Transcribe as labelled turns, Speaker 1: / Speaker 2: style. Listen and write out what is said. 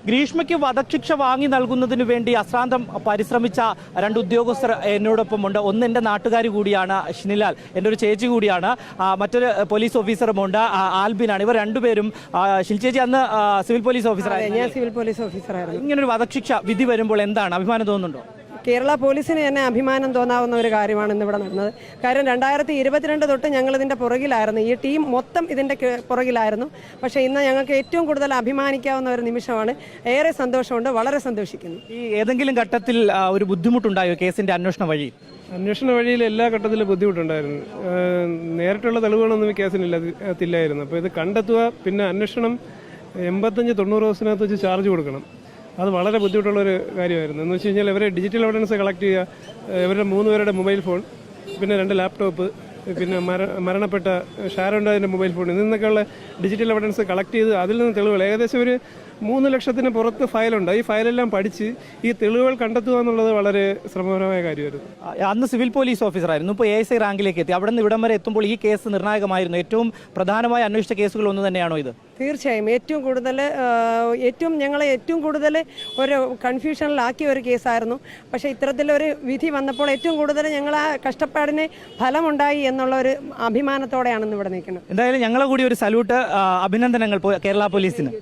Speaker 1: ഗ്രീഷ്മയ്ക്ക് വധശിക്ഷ വാങ്ങി നൽകുന്നതിനു വേണ്ടി അശ്രാന്തം പരിശ്രമിച്ച രണ്ട് ഉദ്യോഗസ്ഥർ എന്നോടൊപ്പമുണ്ട്. ഒന്ന് എൻ്റെ നാട്ടുകാരി കൂടിയാണ് ഷിനിലാൽ, എൻ്റെ ഒരു ചേച്ചി കൂടിയാണ്. മറ്റൊരു പോലീസ് ഓഫീസറുമുണ്ട്, ആൽബിനാണ്. ഇവർ രണ്ടുപേരും ചേച്ചി അന്ന് സിവിൽ പോലീസ് ഓഫീസറായിരുന്നു.
Speaker 2: ഞാൻ സിവിൽ പോലീസ് ഓഫീസറായിരുന്നു.
Speaker 1: ഇങ്ങനൊരു വധശിക്ഷ വിധി വരുമ്പോൾ എന്താണ് അഭിമാനം തോന്നുന്നുണ്ടോ?
Speaker 2: കേരള പോലീസിന് തന്നെ അഭിമാനം തോന്നാവുന്ന ഒരു കാര്യമാണ് ഇന്നിവിടെ നടന്നത്. കാര്യം 2022 തൊട്ട് ഞങ്ങളിതിൻ്റെ പുറകിലായിരുന്നു, ഈ ടീം മൊത്തം ഇതിൻ്റെ പുറകിലായിരുന്നു. പക്ഷേ ഇന്ന് ഞങ്ങൾക്ക് ഏറ്റവും കൂടുതൽ അഭിമാനിക്കാവുന്ന ഒരു നിമിഷമാണ്. ഏറെ സന്തോഷമുണ്ട്, വളരെ സന്തോഷിക്കുന്നു.
Speaker 1: ഈ ഏതെങ്കിലും ഘട്ടത്തിൽ ഒരു ബുദ്ധിമുട്ടുണ്ടായോ കേസിൻ്റെ അന്വേഷണ
Speaker 3: വഴിയിൽ എല്ലാ ഘട്ടത്തിലും ബുദ്ധിമുട്ടുണ്ടായിരുന്നു. നേരിട്ടുള്ള തെളിവുകളൊന്നും ഈ കേസിനില്ലായിരുന്നു. അപ്പോൾ ഇത് കണ്ടെത്തുക, പിന്നെ അന്വേഷണം 85-90 ദിവസത്തിനകത്ത് വെച്ച് ചാർജ് കൊടുക്കണം. അത് വളരെ ബുദ്ധിമുട്ടുള്ളൊരു കാര്യമായിരുന്നു. എന്ന് വെച്ച് കഴിഞ്ഞാൽ ഇവരെ ഡിജിറ്റൽ എവിഡൻസ് കളക്ട് ചെയ്യുക, ഇവരുടെ 3 പേരുടെ മൊബൈൽ ഫോൺ, പിന്നെ 2 ലാപ്ടോപ്പ്, പിന്നെ മരണപ്പെട്ട ഷാരോണ്ടതിൻ്റെ മൊബൈൽ ഫോൺ, നിന്നൊക്കെയുള്ള ഡിജിറ്റൽ എവിഡൻസ് കളക്ട് ചെയ്ത് അതിൽ നിന്ന് തെളിവുകൾ ഏകദേശം ഒരു 3 ലക്ഷത്തിന് പുറത്ത് ഫയലുണ്ട്. ഈ ഫയലെല്ലാം പഠിച്ച് ഈ തെളിവുകൾ കണ്ടെത്തുക എന്നുള്ളത് വളരെ ശ്രമകരമായ കാര്യമായിരുന്നു.
Speaker 1: അന്ന് സിവിൽ പോലീസ് ഓഫീസറായിരുന്നു, ഇപ്പോൾ ASI റാങ്കിലേക്ക് എത്തി. അവിടെ നിന്ന് ഇവിടം വരെ എത്തുമ്പോൾ ഈ കേസ് നിർണായകമായിരുന്നു. ഏറ്റവും പ്രധാനമായി അന്വേഷിച്ച കേസുകൾ ഒന്ന് തന്നെയാണോ ഇത്?
Speaker 2: തീർച്ചയായും ഞങ്ങളെ ഏറ്റവും കൂടുതൽ ഒരു കൺഫ്യൂഷനിലാക്കിയ ഒരു കേസായിരുന്നു. പക്ഷേ ഇത്തരത്തിലൊരു വിധി വന്നപ്പോൾ ഏറ്റവും കൂടുതൽ ഞങ്ങൾ ആ കഷ്ടപ്പാടിന് ഫലമുണ്ടായി എന്നുള്ള ഒരു അഭിമാനത്തോടെയാണ് ഇന്ന് ഇവിടെ നിൽക്കുന്നത്.
Speaker 1: എന്തായാലും ഞങ്ങളെ കൂടി ഒരു സല്യൂട്ട്, അഭിനന്ദനങ്ങൾ കേരള പോലീസിന്.